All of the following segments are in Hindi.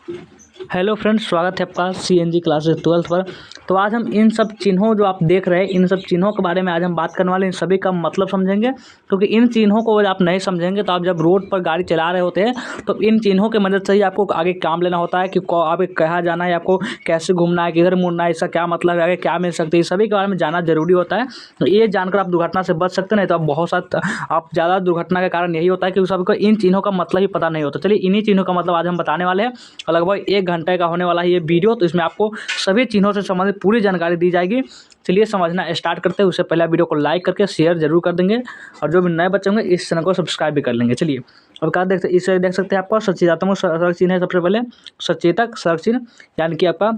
हेलो फ्रेंड्स, स्वागत है आपका सीएनजी क्लासेस 12th पर। तो आज हम इन सब चिन्हों जो आप देख रहे हैं, इन सब चिन्हों के बारे में आज हम बात करने वाले हैं। इन सभी का मतलब समझेंगे, क्योंकि इन चिन्हों को अगर आप नहीं समझेंगे तो आप जब रोड पर गाड़ी चला रहे होते हैं तो इन चिन्हों की मदद से ही आपको आगे काम लेना होता है कि आगे कहाँ जाना है, आपको कैसे घूमना है, किधर मुड़ना है, इसका क्या मतलब है, आगे क्या मिल सकती है, इस सभी के बारे में जानना जरूरी होता है। तो ये जानकर आप दुर्घटना से बच सकते हैं। नहीं तो आप बहुत सारा आप ज़्यादा दुर्घटना का कारण यही होता है कि सबको इन चिन्हों का मतलब ही पता नहीं होता। चलिए, इन्हीं चिन्हों का मतलब आज हम बताने वाले हैं। लगभग 1 घंटे का होने वाला है ये वीडियो, तो इसमें आपको सभी चिन्हों से संबंधित पूरी जानकारी दी जाएगी। चलिए समझना स्टार्ट करते हैं। उससे पहले वीडियो को लाइक करके शेयर जरूर कर देंगे, और जो भी नए बच्चे होंगे इस चैनल को सब्सक्राइब भी कर लेंगे। चलिए, अब क्या देखते हैं, इसे देख सकते हैं आपका सचेतात्मक सड़क चिन्ह है। सबसे पहले सचेतक सड़क चिन्ह, यानी कि आपका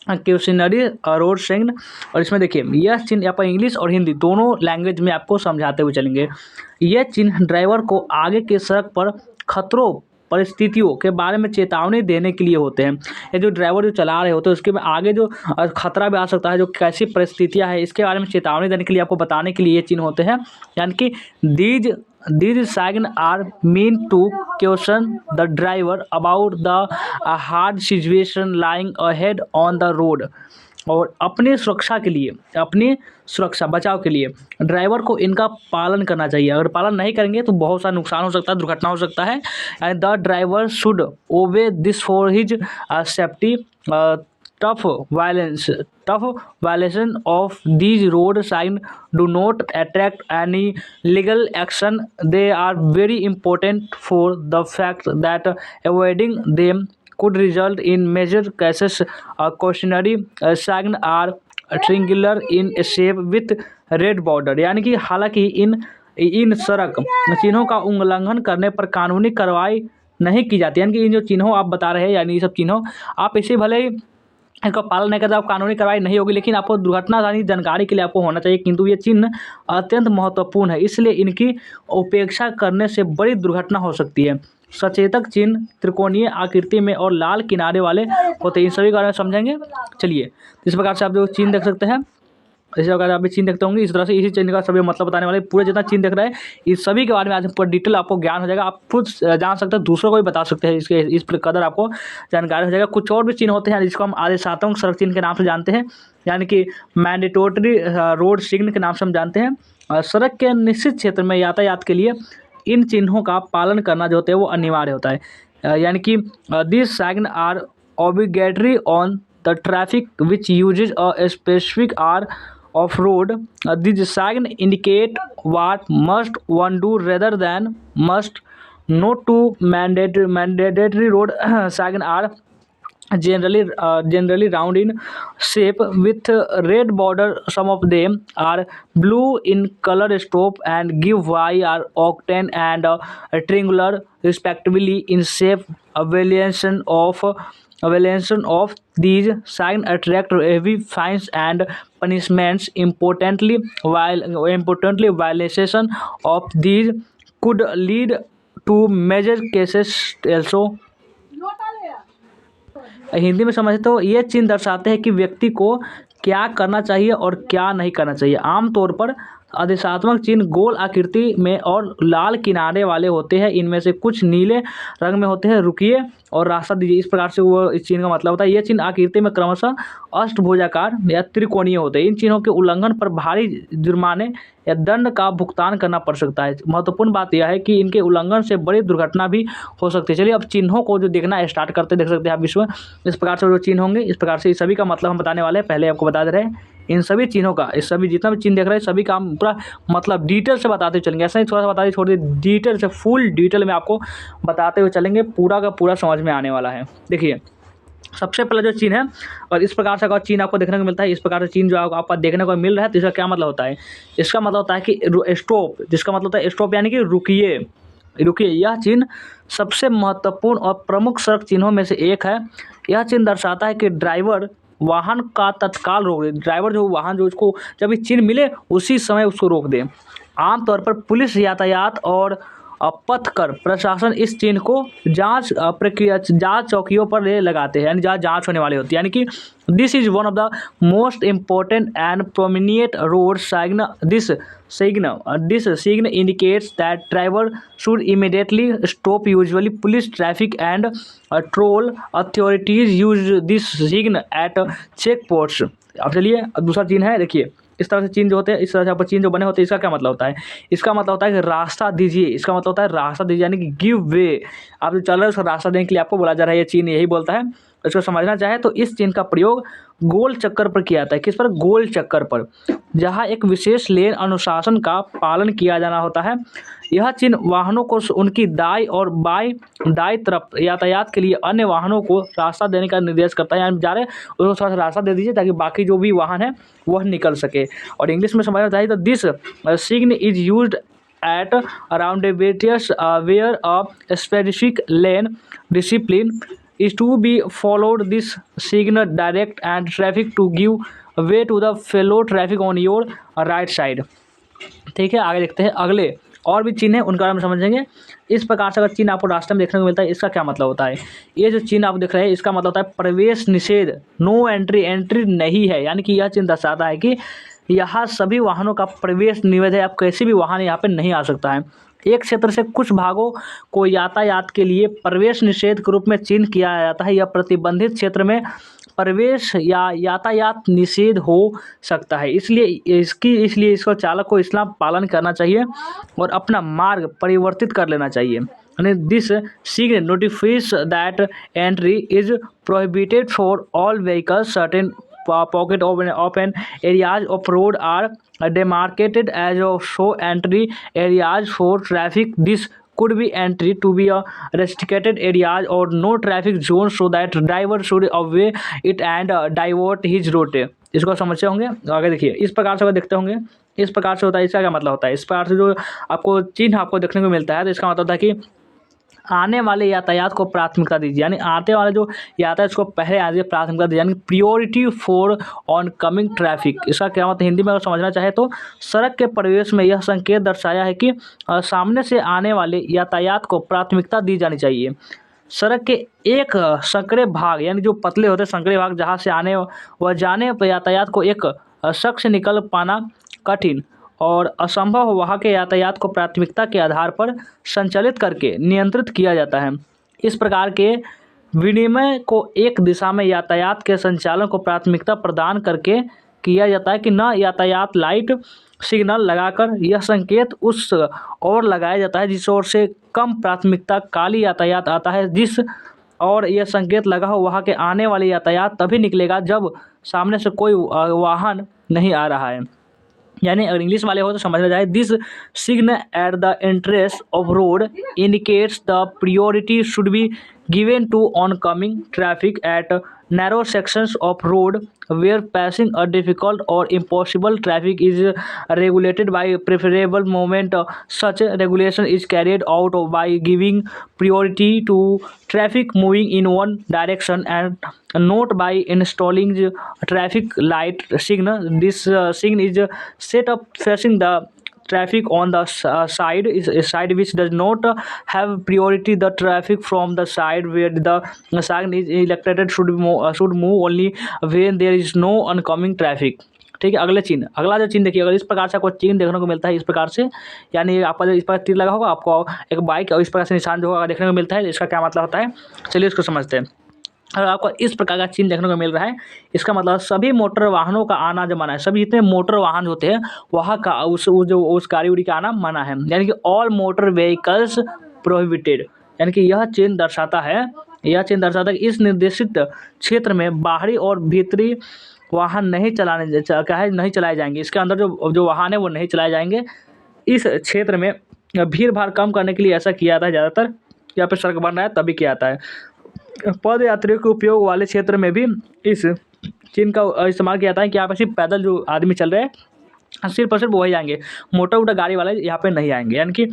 क्वेश्चनरी रोड सिग्न। और इसमें देखिए, यह चिन्ह आपका इंग्लिश और हिंदी दोनों लैंग्वेज में आपको समझाते हुए चलेंगे। यह चिन्ह ड्राइवर को आगे के सड़क पर खतरों परिस्थितियों के बारे में चेतावनी देने के लिए होते हैं। ये जो ड्राइवर जो चला रहे होते हैं उसके में आगे जो खतरा भी आ सकता है, जो कैसी परिस्थितियां है, इसके बारे में चेतावनी देने के लिए, आपको बताने के लिए ये चिन्ह होते हैं। यानी कि these sign are mean to question the driver about the hard situation lying ahead on the road. और अपनी सुरक्षा के लिए, अपनी सुरक्षा बचाव के लिए ड्राइवर को इनका पालन करना चाहिए। अगर पालन नहीं करेंगे तो बहुत सारा नुकसान हो सकता है, दुर्घटना हो सकता है। And the driver should obey this for his safety. Tough violation of these road sign do not attract any legal action. They are very important for the fact that avoiding them could result in major cases. Cautionary sign are triangular in shape with red border। यानी कि हालांकि इन सड़क चिन्हों का उल्लंघन करने पर कानूनी कार्रवाई नहीं की जाती। यानी कि इन जो चिन्हों आप बता रहे हैं, यानी ये सब चिन्हों आप इसे भले ही इनका पालन नहीं करते, आप कानूनी कार्रवाई नहीं होगी, लेकिन आपको दुर्घटना जानकारी के लिए आपको होना चाहिए। किंतु ये चिन्ह अत्यंत महत्वपूर्ण है, इसलिए इनकी उपेक्षा करने से बड़ी दुर्घटना हो सकती है। सचेतक चिन्ह त्रिकोणीय आकृति में और लाल किनारे वाले होते हैं। इन सभी के बारे में समझेंगे। चलिए, इस प्रकार से आप जो चिन्ह देख सकते हैं, इसी प्रकार आप भी चिन्ह देखते होंगे। इस तरह से इसी चिन्ह का सभी मतलब बताने वाले, पूरे जितना चिन्ह देख रहे हैं इस सभी के बारे में आज पूरा डिटेल आपको ज्ञान हो जाएगा। आप खुद जान सकते हैं, दूसरों को भी बता सकते हैं, इसके इस कदर आपको जानकारी हो जाएगा। कुछ और भी चिन्ह होते हैं जिसको हम आदेशात्मक सड़क चिन्ह के नाम से जानते हैं, यानी कि मैंडेटोरी रोड सिग्न के नाम से हम जानते हैं। सड़क के निश्चित क्षेत्र में यातायात के लिए इन चिन्हों का पालन करना जो होता है वो अनिवार्य होता है। यानी कि this sign are obligatory on the traffic which uses a specific are of road. This sign indicate what must one do rather than must not to mandatory road sign are generally round in shape with red border. Some of them are blue in color, stop and give y are octane and triangular respectively in shape. Evaluation of these signs attract heavy fines and punishments. Importantly violation of these could lead to major cases also। Hindi में समझे तो ये चिन्ह दर्शाते हैं कि व्यक्ति को क्या करना चाहिए और क्या नहीं करना चाहिए। आमतौर पर आदेशात्मक चिन्ह गोल आकृति में और लाल किनारे वाले होते हैं। इनमें से कुछ नीले रंग में होते हैं। रुकिए और रास्ता दीजिए, इस प्रकार से वो इस चिन्ह का मतलब होता है। ये चिन्ह आकृति में क्रमशः अष्टभुजाकार या त्रिकोणीय होते हैं। इन चिन्हों के उल्लंघन पर भारी जुर्माने या दंड का भुगतान करना पड़ सकता है। महत्वपूर्ण बात यह है कि इनके उल्लंघन से बड़ी दुर्घटना भी हो सकती है। चलिए, अब चिन्हों को जो देखना स्टार्ट करते देख सकते हैं आप विश्व। इस प्रकार से जो चिन्ह होंगे, इस प्रकार से इस सभी का मतलब हम बताने वाले हैं। पहले आपको बता दे रहे हैं इन सभी चिन्हों का, इस सभी जितना भी चिन्ह देख रहे हैं सभी का हम पूरा मतलब डिटेल से बताते चलेंगे। ऐसा ही थोड़ा सा बताते छोड़ दिए, डिटेल से फुल डिटेल में आपको बताते हुए चलेंगे। पूरा का पूरा समझ में आने वाला है। देखिए, सबसे पहले जो चिन्ह है, और इस प्रकार से अगर चिन्ह आपको देखने को मिलता है, इस प्रकार से चिन्ह जो आपको देखने को मिल रहा है, तो इसका क्या मतलब होता है? इसका मतलब होता है कि स्टॉप, जिसका मतलब होता है स्टॉप यानी कि रुकिए रुकिए। यह चिन्ह सबसे महत्वपूर्ण और प्रमुख सड़क चिन्हों में से एक है। यह चिन्ह दर्शाता है कि ड्राइवर वाहन का तत्काल रोक दे। ड्राइवर जो वाहन जो उसको जब ये चिन्ह मिले उसी समय उसको रोक दे। आमतौर पर पुलिस यातायात और पथकर प्रशासन इस चिन्ह को जांच प्रक्रिया जांच चौकियों पर ले लगाते हैं, यानी जहाँ जांच होने वाली होती है। यानी कि this is one of the most important and prominent road sign this sign indicates that driver should immediately stop. Usually police, traffic and toll authorities use this sign at checkpoints. अब चलिए दूसरा चिन्ह है, देखिए इस तरह से चिन्ह जो होते हैं, इस तरह से यहाँ पर चिन्ह जो बने होते हैं, इसका क्या मतलब होता है? इसका मतलब होता है कि रास्ता दीजिए, इसका मतलब होता है रास्ता दीजिए, यानी कि गिव वे। आप जो चल रहे हैं उसका रास्ता देने के लिए आपको बोला जा रहा है, ये चिन्ह यही बोलता है। इसको समझना चाहे तो इस चिन्ह का प्रयोग गोल चक्कर पर किया जाता है। किस पर? गोल चक्कर पर, जहाँ एक विशेष लेन अनुशासन का पालन किया जाना होता है। यह चिन्ह वाहनों को उनकी दाई और दाई तरफ यातायात के लिए अन्य वाहनों को रास्ता देने का निर्देश करता है। यानी जा रहे उसको थोड़ा सा रास्ता दे दीजिए ताकि बाकी जो भी वाहन है वह निकल सके। और इंग्लिश में समझना चाहिए तो this sign is used at around a various where a specific lane discipline is to be followed. This signal direct and traffic to give way to the fellow traffic on your right side. ठीक है, आगे देखते हैं। अगले और भी चिन्ह है, उनका बारे में समझेंगे। इस प्रकार से अगर चिन्ह आपको रास्ते में देखने को मिलता है, इसका क्या मतलब होता है? ये जो चिन्ह आप देख रहे हैं, इसका मतलब होता है प्रवेश निषेध, नो एंट्री, एंट्री नहीं है। यानी कि यह चिन्ह दर्शाता है कि यहाँ सभी वाहनों का प्रवेश निषेध है, आप कैसे भी वाहन यहाँ पे नहीं आ सकता है। एक क्षेत्र से कुछ भागों को यातायात के लिए प्रवेश निषेध के रूप में चिन्ह किया जाता है। यह प्रतिबंधित क्षेत्र में प्रवेश या यातायात निषेध हो सकता है, इसलिए इसको चालक को इसका पालन करना चाहिए और अपना मार्ग परिवर्तित कर लेना चाहिए। यानी this sign notifies that entry is prohibited for all vehicles. Certain pocket of an areas of road are demarcated as of so entry areas for traffic. This could be entry to be a restricted areas or no traffic zone, so that driver should avoid it and divert his route. इसको समझते होंगे। आगे देखिए, इस प्रकार से देखते होंगे, इस प्रकार से होता है। इसका क्या मतलब होता है? इस प्रकार से जो आपको चिन्ह आपको देखने को मिलता है, तो इसका मतलब होता है कि आने वाले यातायात को प्राथमिकता दीजिए, यानी आते वाले जो यातायात उसको पहले आगे प्राथमिकता दीजिए, यानी priority for on coming traffic. इसका क्या मतलब हिंदी में अगर समझना चाहे तो सड़क के प्रवेश में यह संकेत दर्शाया है कि सामने से आने वाले यातायात को प्राथमिकता दी जानी चाहिए। सड़क के एक संकरे भाग, यानी जो पतले होते संकरे भाग, जहाँ से आने व जाने पर यातायात को एक शख्स से निकल पाना कठिन और असंभव हो, वहाँ के यातायात को प्राथमिकता के आधार पर संचालित करके नियंत्रित किया जाता है। इस प्रकार के विनिमय को एक दिशा में यातायात के संचालन को प्राथमिकता प्रदान करके किया जाता है कि न यातायात लाइट सिग्नल लगाकर यह संकेत उस ओर लगाया जाता है जिस ओर से कम प्राथमिकता काली यातायात आता है। जिस और यह संकेत लगा हो वहाँ के आने वाले यातायात तभी निकलेगा जब सामने से कोई वाहन नहीं आ रहा है। यानी अगर इंग्लिश वाले हो तो समझना जाए, this sign at the interest of road indicates the priority should be given to oncoming traffic at narrow sections of road where passing a difficult or impossible traffic is regulated by preferable movement. Such regulation is carried out by giving priority to traffic moving in one direction and not by installing traffic light signal. This signal is set up facing the traffic on the side which does not have priority. The traffic from the side where the sign is elected should move only when there is no oncoming traffic. ठीक है, अगला जो चिन्ह देखिए, अगर इस प्रकार से आपको चिन्ह देखने को मिलता है इस प्रकार से, यानी आपका इस प्रकार तीर लगा होगा, आपको एक बाइक और इस प्रकार से निशान जो होगा देखने को मिलता है, इसका क्या मतलब होता है? चलिए इसको समझते हैं। अगर आपको इस प्रकार का चिन्ह देखने को मिल रहा है, इसका मतलब सभी मोटर वाहनों का आना जो मना है, सभी जितने मोटर वाहन होते हैं वहाँ का उस गाड़ी उड़ी का आना मना है, यानी कि ऑल मोटर व्हीकल्स प्रोहिबिटेड। यानी कि यह चिन्ह दर्शाता है कि इस निर्देशित क्षेत्र में बाहरी और भीतरी वाहन नहीं चलाए जाएंगे। इसके अंदर जो वाहन है वो नहीं चलाए जाएंगे। इस क्षेत्र में भीड़ भाड़ कम करने के लिए ऐसा किया जाता है, ज़्यादातर यहाँ पे सड़क बन रहा है तभी किया जाता है। पद यात्रियों के उपयोग वाले क्षेत्र में भी इस चिन्ह का इस्तेमाल किया जाता है कि यहाँ पे सिर्फ पैदल जो आदमी चल रहे हैं सिर्फ और सिर्फ वही आएंगे, मोटा गाड़ी वाले यहाँ पे नहीं आएंगे। यानी कि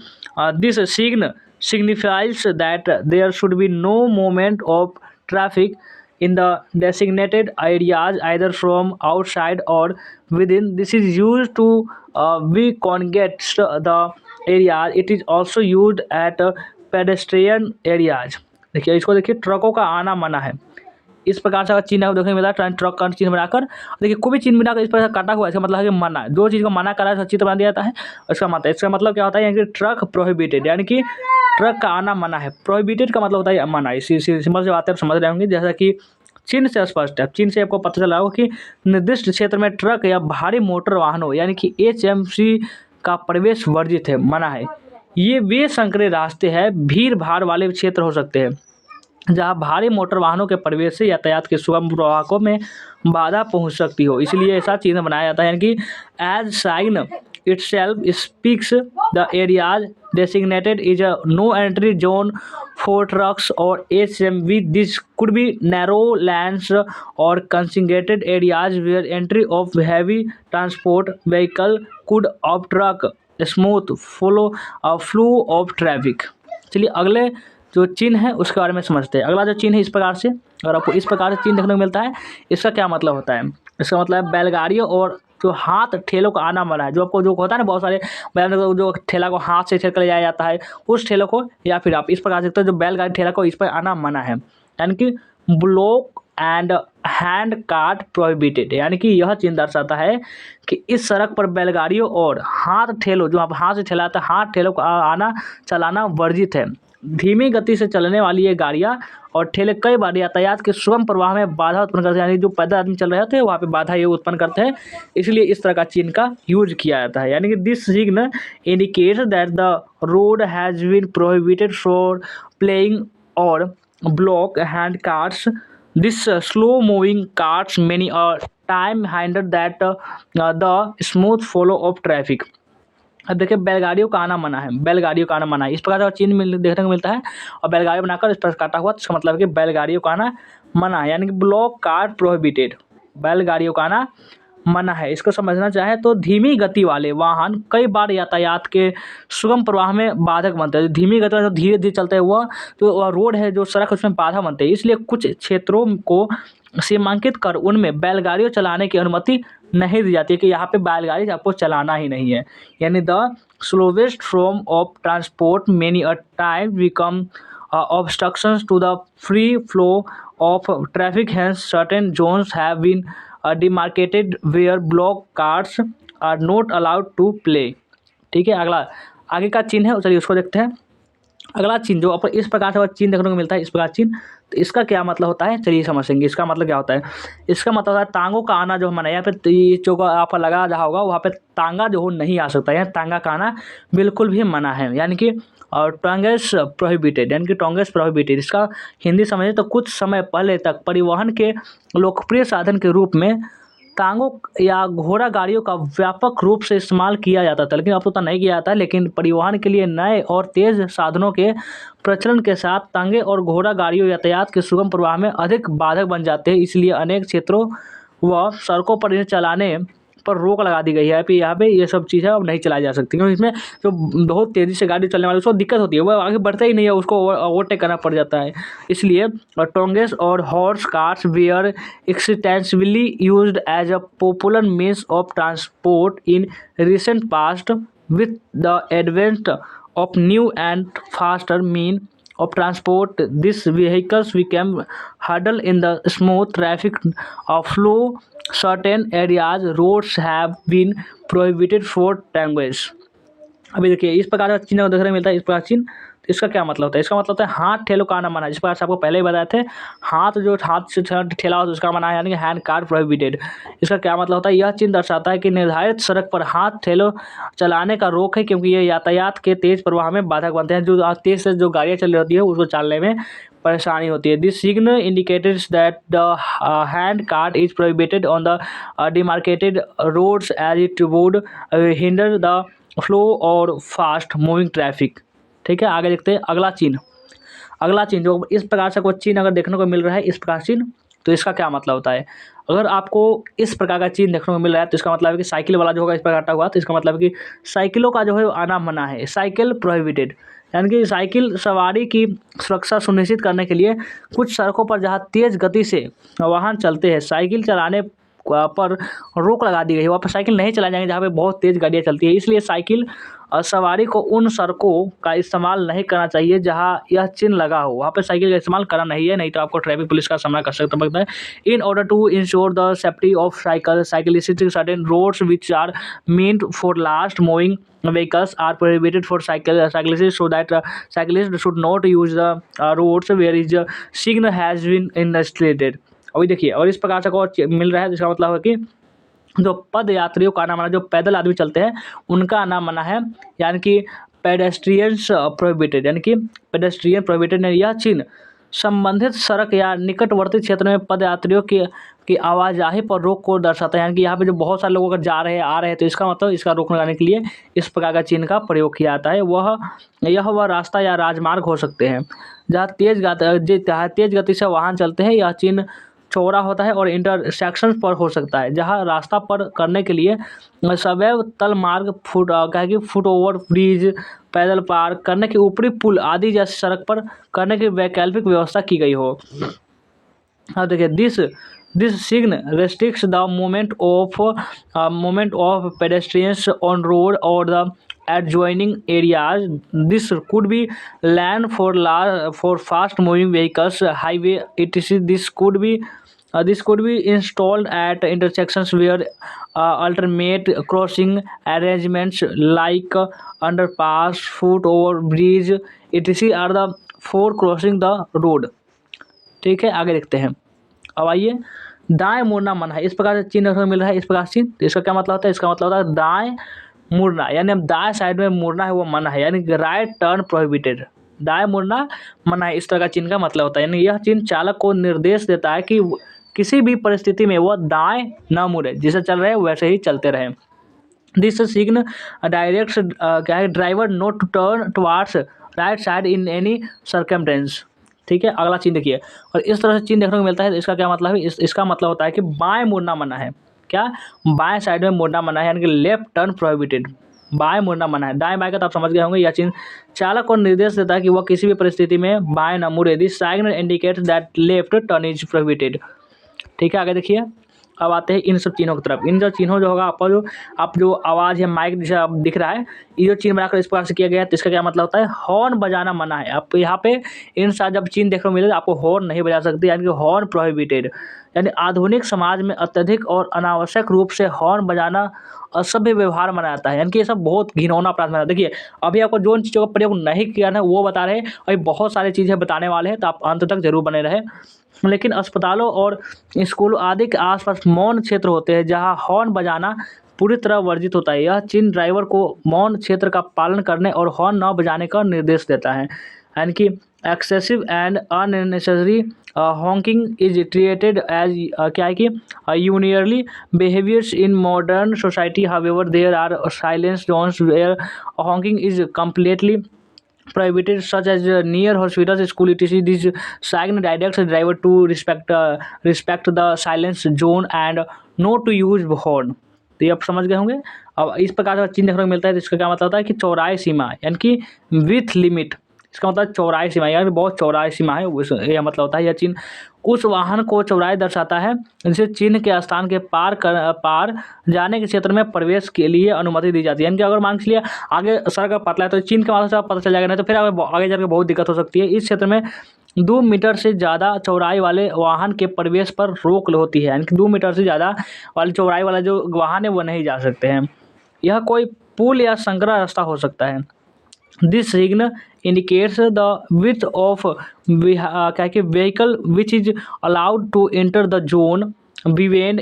this sign signifies that there should be no movement of traffic in the designated areas either from outside or within. This is used to be congest the areas it is also use at pedestrian areas. देखिए इसको, देखिए ट्रकों का आना मना है। इस प्रकार से अगर चिन्ह देखने को मिला है, ट्रक का चिन्ह बनाकर, देखिए कोई भी चिन्ह बनाकर इस प्रकार काटा हुआ है, इसका मतलब है कि मना, जो चीज़ को मना करा है चित्र बना दिया जाता है। इसका मतलब क्या होता है, यानी कि ट्रक प्रोहिबिटेड, यानी कि ट्रक का आना मना है। प्रोहिबिटेड का मतलब होता है मना। इसी सिंपल से बातें आप समझ रहे होंगे, जैसा कि चिन्ह से स्पष्ट है। चिन्ह से आपको पता चला होगा कि निर्दिष्ट क्षेत्र में ट्रक या भारी मोटर वाहनों यानी कि HMC का प्रवेश वर्जित है, मना है। ये वे संकरे रास्ते हैं, भीड़ भाड़ वाले क्षेत्र हो सकते हैं जहाँ भारी मोटर वाहनों के प्रवेश से यातायात के सुगम प्रवाह में बाधा पहुँच सकती हो, इसलिए ऐसा चिन्ह बनाया जाता है। यानी कि एज साइन itself speaks, the areas designated is a no entry zone for trucks or HMV. This could be narrow lanes or congested areas where entry of heavy transport vehicle could obstruct smooth flow of traffic। चलिए अगले जो चिन्ह है उसके बारे में समझते हैं। अगला जो चिन्ह है इस प्रकार से, अगर आपको इस प्रकार से चिन्ह देखने को मिलता है, इसका क्या मतलब होता है? इसका मतलब है बैलगाड़ियों और जो हाथ ठेलों का आना मना है। जो आपको जो होता है ना, बहुत सारे जो ठेला को हाथ से छेड़ कर ले जाया जाता है, उस ठेलों को, या फिर आप इस प्रकार से देखते हो जो बैलगाड़ी ठेला को, इस पर आना मना है। यानी कि block and hand cart prohibited, यानी कि यह चिन्ह दर्शाता है कि इस सड़क पर बैलगाड़ियों और हाथ ठेलों, जो आप हाथ से ठेलाते हैं, हाथ ठेलों का आना चलाना वर्जित है। धीमी गति से चलने वाली ये गाड़ियाँ और ठेले कई बार यातायात के सुगम प्रवाह में बाधा उत्पन्न करते हैं, यानी जो पैदल आदमी चल रहे होते हैं वहाँ पे बाधा ये उत्पन्न करते हैं, इसलिए इस तरह का चिन्ह का यूज किया जाता है। यानी कि this sign indicates that the road has been prohibited for playing और bullock hand carts. This slow moving carts many time hinder that the smooth flow of traffic. अब देखिए बैलगाड़ियों का आना मना है, बैलगाड़ियों का आना मना है, इस प्रकार का चिन्ह देखने को मिलता है और बैलगाड़ी बनाकर इस पर काटा हुआ, तो इसका मतलब है कि बैलगाड़ियों का आना मना है, यानी कि ब्लॉक कार्ट प्रोहिबिटेड, बैलगाड़ियों का आना मना है। इसको समझना चाहे तो धीमी गति वाले वाहन कई बार यातायात के सुगम प्रवाह में बाधक बनते हैं। धीमी गति वाले धीरे धीरे चलते हैं, वह जो रोड है, जो सड़क, उसमें बाधा बनते हैं, इसलिए कुछ क्षेत्रों को सीमांकित कर उनमें बैलगाड़ियों चलाने की अनुमति नहीं दी जाती है कि यहाँ पे बैलगाड़ी आपको चलाना ही नहीं है। यानी the slowest form of transport many a time become obstructions to the free flow of traffic, hence certain zones have been demarcated where block cars are not allowed to play। ठीक है, अगला आगे का चिन्ह है, चलिए उसको देखते हैं। अगला चिन्ह जो आपको इस प्रकार से चिन्ह देखने को मिलता है, इस प्रकार चिन्ह, तो इसका क्या मतलब होता है, चलिए समझेंगे। इसका मतलब क्या होता है? इसका मतलब होता है तांगों का आना जो मना है। यहाँ पे ये जो आपका लगा रहा होगा वहाँ पे तांगा जो हो नहीं आ सकता, यहाँ तांगा का आना बिल्कुल भी मना है, यानी कि और टोंगेस प्रोहिबिटेड, यानी कि टोंगेस प्रोहिबिटेड। इसका हिंदी समझे तो कुछ समय पहले तक परिवहन के लोकप्रिय साधन के रूप में टांगों या घोड़ा गाड़ियों का व्यापक रूप से इस्तेमाल किया जाता था, लेकिन अब तो उतना नहीं किया जाता है। लेकिन परिवहन के लिए नए और तेज़ साधनों के प्रचलन के साथ टांगे और घोड़ा गाड़ियों यातायात के सुगम प्रवाह में अधिक बाधक बन जाते हैं, इसलिए अनेक क्षेत्रों व सड़कों पर इन्हें चलाने पर रोक लगा दी गई है कि यहाँ पे ये सब चीज़ें अब नहीं चलाई जा सकती, क्योंकि इसमें जो बहुत तेज़ी से गाड़ी चलने वाली उसको दिक्कत होती है, वो आगे बढ़ता ही नहीं है, उसको ओवरटेक करना पड़ जाता है। इसलिए टोंगेस और horse cars were extensively used as a popular means of transport in recent past with the advent of new and faster mean of transport. These vehicles became hurdle in the smooth traffic flow. Certain areas roads have been prohibited for tangos। अभी देखिए इस प्रकार का चिन्ह देखने को मिलता है, इस प्रकार चिन्ह, तो इसका क्या मतलब होता है? इसका मतलब होता है हाथ ठेलों का आना मना, जिस प्रकार से आपको पहले ही बताए थे, हाथ जो हाथ से ठेला हो उसका मना है, यानी कि हैंड कार्ट प्रोहिबिटेड। इसका क्या मतलब होता है? यह चिन्ह दर्शाता है कि निर्धारित सड़क पर हाथ ठेलों चलाने का रोक है, क्योंकि ये यातायात के तेज प्रवाह में बाधक बनते हैं। जो तेज से जो गाड़ियाँ चल रही होती है उसको चलने में परेशानी होती है। This signal indicates that the hand cart is prohibited on the demarcated roads as it would hinder the flow और फास्ट मूविंग ट्रैफिक। ठीक है, आगे देखते हैं अगला चिन्ह। अगला चिन्ह जो इस प्रकार से कोई चिन्ह अगर देखने को मिल रहा है, इस प्रकार चिन्ह, तो इसका क्या मतलब होता है? अगर आपको इस प्रकार का चिन्ह देखने को मिल रहा है तो इसका मतलब है कि साइकिल वाला जो होगा इस प्रकार काटा हुआ, तो इसका मतलब है कि साइकिलों का जो है आना मना है, साइकिल प्रोहिबिटेड। यानी कि साइकिल सवारी की सुरक्षा सुनिश्चित करने के लिए कुछ सड़कों पर जहाँ तेज़ गति से वाहन चलते हैं, साइकिल चलाने पर रोक लगा दी गई है। वहाँ पर साइकिल नहीं चलाए जाएंगे जहाँ पे बहुत तेज़ गाड़ियाँ चलती है, इसलिए साइकिल सवारी को उन सड़कों का इस्तेमाल नहीं करना चाहिए जहां यह चिन्ह लगा हो, वहाँ पे साइकिल का इस्तेमाल करना नहीं है, नहीं तो आपको ट्रैफिक पुलिस का सामना कर सकता है। In order to ensure the safety of cyclist certain roads which are meant for last moving vehicles are prohibited for cyclists so that cyclists should not use the roads where is signal has been installed। अभी देखिए, और इस प्रकार से को मिल रहा है, जिसका मतलब है कि जो पद यात्रियों का आना मना, जो पैदल आदमी चलते हैं उनका आना मना है, यानी कि पेडेस्ट्रियंस प्रोहिबिटेड, यानी कि पेडेस्ट्रियन प्रोहिबिटेड। यह चिन्ह संबंधित सड़क या निकटवर्ती क्षेत्र में पदयात्रियों की आवाजाही पर रोक को दर्शाता है, यानी कि यहाँ पे जो बहुत सारे लोग अगर जा रहे हैं आ रहे हैं तो इसका मतलब इसका रोक लगाने के लिए इस प्रकार का चिन्ह का प्रयोग किया जाता है। वह रास्ता या राजमार्ग हो सकते हैं जहाँ तेज गति से वाहन चलते हैं। यह चिन्ह चौड़ा होता है और इंटरसेक्शन पर हो सकता है जहाँ रास्ता पर करने के लिए सवैव तल मार्ग, फुट ओवर ब्रिज, पैदल पार करने के ऊपरी पुल आदि जैसे सड़क पर करने की वैकल्पिक व्यवस्था की गई हो। अब देखिए, this sign restricts the movement of pedestrians on road or the adjoining areas. This could be land for fast moving vehicles, highway etc. This could be installed at intersections where alternate crossing arrangements like underpass, foot over bridge etc. are the for crossing the road। ठीक है, आगे देखते हैं। अब आइए, दाएं मुड़ना मना है, इस प्रकार से चिन्ह देखने को मिल रहा है, इस प्रकार से चिन्ह। तो इसका क्या मतलब होता है? इसका मतलब होता है दाएं मुड़ना, यानी हम दाएं साइड में मुड़ना है वो मना है, यानी राइट टर्न प्रोहिबिटेड। दाएं मुड़ना मना है, इस तरह का चिन्ह का मतलब होता है, यानी यह चिन्ह चालक को निर्देश देता है कि किसी भी परिस्थिति में वह दाएं न मुड़े, जैसे चल रहे हैं वैसे ही चलते रहें। This sign directs driver not to turn towards right side in any circumstance. ठीक है, अगला चिन्ह देखिए, और इस तरह से चिन्ह देखने को मिलता है। इसका क्या मतलब है? इसका मतलब होता है कि बाएं मुड़ना मना है। क्या? बाएं साइड में मुड़ना मना है, यानी कि लेफ्ट टर्न प्रोहिबिटेड। बाएं मुड़ना मना है, दाएं बाएं का तो आप समझ गए होंगे। यह चिन्ह चालक को निर्देश देता है कि वह किसी भी परिस्थिति में बाएं न मुड़े। This sign indicates that left turn is prohibited. ठीक है, आगे देखिए। अब आते हैं इन सब चिन्हों की तरफ। इन जो चिन्हों जो होगा आपका जो आवाज़ है, माइक जैसे आप दिख रहा है, ये जो चिन्ह बनाकर इस प्रकार से किया गया है, तो इसका क्या मतलब होता है? हॉर्न बजाना मना है। आप यहाँ पे इन साथ जब चिन्ह देखने को मिलेगा, आपको हॉर्न नहीं बजा सकते, यानी कि हॉर्न प्रोहिबिटेड। यानी आधुनिक समाज में अत्यधिक और अनावश्यक रूप से हॉर्न बजाना असभ्य व्यवहार माना जाता है, यानी कि ये सब बहुत घिनौना अपराध माना। देखिए, अभी आपको जो चीज़ों का प्रयोग नहीं किया है वो बता रहे हैं, अभी बहुत सारी चीज़ें बताने वाले हैं, तो आप अंत तक जरूर बने रहे। लेकिन अस्पतालों और स्कूलों आदि के आसपास मौन क्षेत्र होते हैं जहां हॉर्न बजाना पूरी तरह वर्जित होता है। यह चिन्ह ड्राइवर को मौन क्षेत्र का पालन करने और हॉर्न न बजाने का निर्देश देता है, यानी कि excessive and unnecessary honking is treated as क्या है कि unruly behaviours in modern society. However there are silence zones where honking is completely prohibited such as near hospitals, school etc. This sign directs the driver to respect the silence zone and not to use horn। तो ये आप समझ गए होंगे। अब इस प्रकार का चिन्ह देखने को मिलता है, तो इसका क्या मतलब होता है कि चौड़ाई सीमा, यानी कि विथ लिमिट। इसका मतलब चौड़ाई सीमा, यानी बहुत चौड़ाई सीमा है, यह मतलब होता है। यह चिन्ह उस वाहन को चौड़ाई दर्शाता है जिसे चिन्ह के स्थान के पार जाने के क्षेत्र में प्रवेश के लिए अनुमति दी जाती है। यानी कि अगर मान लिया आगे सड़क पतला है तो चिन्ह के माध्यम से पता चल जाएगा, नहीं तो फिर आगे जाकर बहुत दिक्कत हो सकती है। इस क्षेत्र में 2 मीटर से ज़्यादा चौड़ाई वाले वाहन के प्रवेश पर रोक होती है, यानी कि 2 मीटर से ज़्यादा वाली चौड़ाई वाला जो वाहन है वो नहीं जा सकते हैं। यह कोई पुल या संकरा रास्ता हो सकता है। This signal indicates the width of vehicle which is allowed to enter the zone. When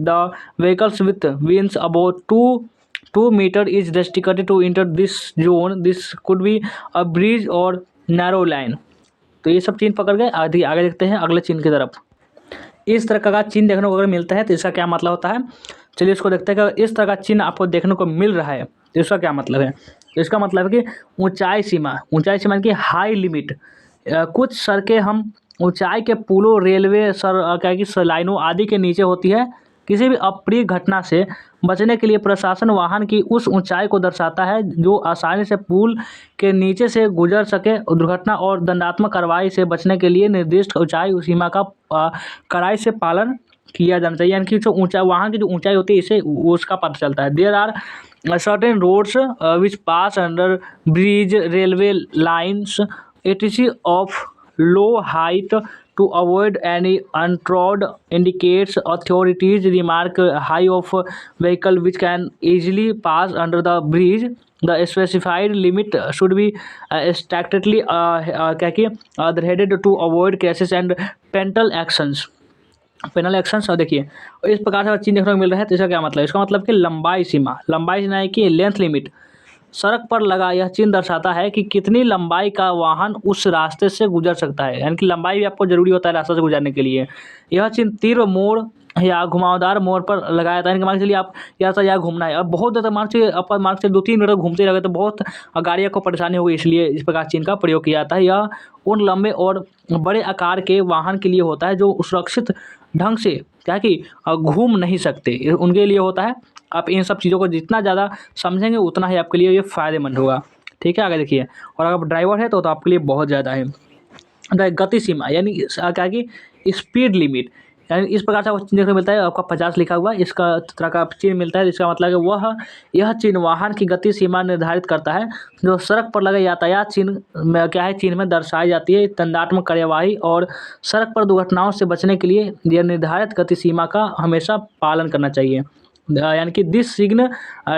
the vehicle's width means about 2 meter is restricted to enter this zone. This could be a bridge or narrow line। तो ये सब चिन्ह पकड़ गए। आगे देखते हैं अगले चिन्ह की तरफ। इस तरह का चिन्ह देखने को अगर मिलता है तो इसका क्या मतलब होता है? चलिए इसको देखते हैं कि इस तरह का चिन्ह आपको देखने को मिल रहा है तो इसका क्या मतलब है। तो इसका मतलब है कि ऊंचाई सीमा की हाई लिमिट। कुछ सड़कें हम ऊंचाई के पुलों, रेलवे लाइनों आदि के नीचे होती है। किसी भी अप्रिय घटना से बचने के लिए प्रशासन वाहन की उस ऊंचाई को दर्शाता है जो आसानी से पुल के नीचे से गुजर सके। दुर्घटना और दंडात्मक कार्रवाई से बचने के लिए निर्दिष्ट ऊंचाई सीमा का कड़ाई से पालन किया जाना चाहिए, यानी कि जो ऊंचाई वाहन की जो ऊंचाई होती है इससे उसका पता चलता है। There are certain roads which pass under bridge, railway lines, etc. of low height to avoid any untoward indicates authorities remark high of vehicle which can easily pass under the bridge. The specified limit should be strictly adhered to avoid crashes and penal actions. और देखिए इस प्रकार से चीज़ देखने को मिल रहा है। तो इसका क्या मतलब है? इसका मतलब कि लंबाई सीमा, लंबाई सीमा है कि लेंथ लिमिट सड़क पर लगा यह चिन्ह दर्शाता है कि कितनी लंबाई का वाहन उस रास्ते से गुजर सकता है। यानी कि लंबाई भी आपको जरूरी होता है रास्ते से गुजरने के लिए। यह चिन्ह तीव्र मोड़ या घुमावदार मोड़ पर लगाया जाता है। मान के चलिए आप यहाँ से यहाँ घूमना है, अब बहुत ज़्यादा मार्ग से 2-3 मिनट घूमते रहे तो बहुत गाड़ियों को परेशानी होगी, इसलिए इस प्रकार चिन्ह का प्रयोग किया जाता है। यह उन लंबे और बड़े आकार के वाहन के लिए होता है जो सुरक्षित ढंग से क्या कि घूम नहीं सकते, उनके लिए होता है। आप इन सब चीज़ों को जितना ज़्यादा समझेंगे उतना ही आपके लिए ये फ़ायदेमंद होगा। ठीक है, आगे देखिए। और अगर ड्राइवर है तो आपके लिए बहुत ज़्यादा है। गति सीमा यानी क्या कि स्पीड लिमिट, यानी इस प्रकार से आपको चिन्ह देखने को मिलता है। आपका 50 लिखा हुआ इसका तरह का चिन्ह मिलता है, जिसका मतलब है यह चिन्ह वाहन की गति सीमा निर्धारित करता है जो सड़क पर लगे यातायात चिन्ह में क्या है, चिन्ह में दर्शाई जाती है। दंडात्मक कार्यवाही और सड़क पर दुर्घटनाओं से बचने के लिए यह निर्धारित गति सीमा का हमेशा पालन करना चाहिए। यानी कि this sign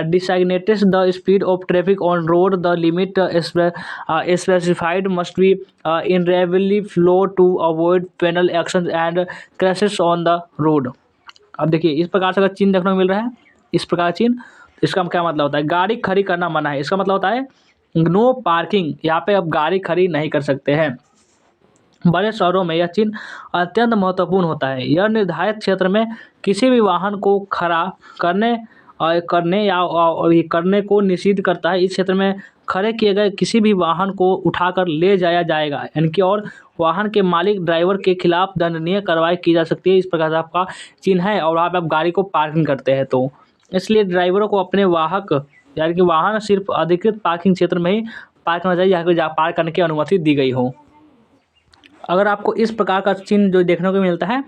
designates the speed of traffic on road, the limit specified must be invariably followed to avoid penal action and crashes on the road. अब देखिए इस प्रकार से अगर चिन्ह देखने को मिल रहा है, इस प्रकार चिन्ह, इसका क्या मतलब होता है? गाड़ी खड़ी करना मना है। इसका मतलब होता है नो पार्किंग, यहाँ पे आप गाड़ी खड़ी नहीं कर सकते हैं। बड़े शहरों में यह चिन्ह अत्यंत महत्वपूर्ण होता है। यह निर्धारित क्षेत्र में किसी भी वाहन को खड़ा करने को निषिद्ध करता है। इस क्षेत्र में खड़े किए गए किसी भी वाहन को उठाकर ले जाया जाएगा, यानी कि और वाहन के मालिक ड्राइवर के खिलाफ दंडनीय कार्रवाई की जा सकती है। इस प्रकार से आपका चिन्ह है और वहाँ पे आप गाड़ी को पार्किंग करते हैं, तो इसलिए ड्राइवरों को अपने यानी कि वाहन सिर्फ अधिकृत पार्किंग क्षेत्र में ही पार्क करना चाहिए, जहाँ पे पार्क करने की अनुमति दी गई हो। अगर आपको इस प्रकार का चिन्ह जो देखने को मिलता है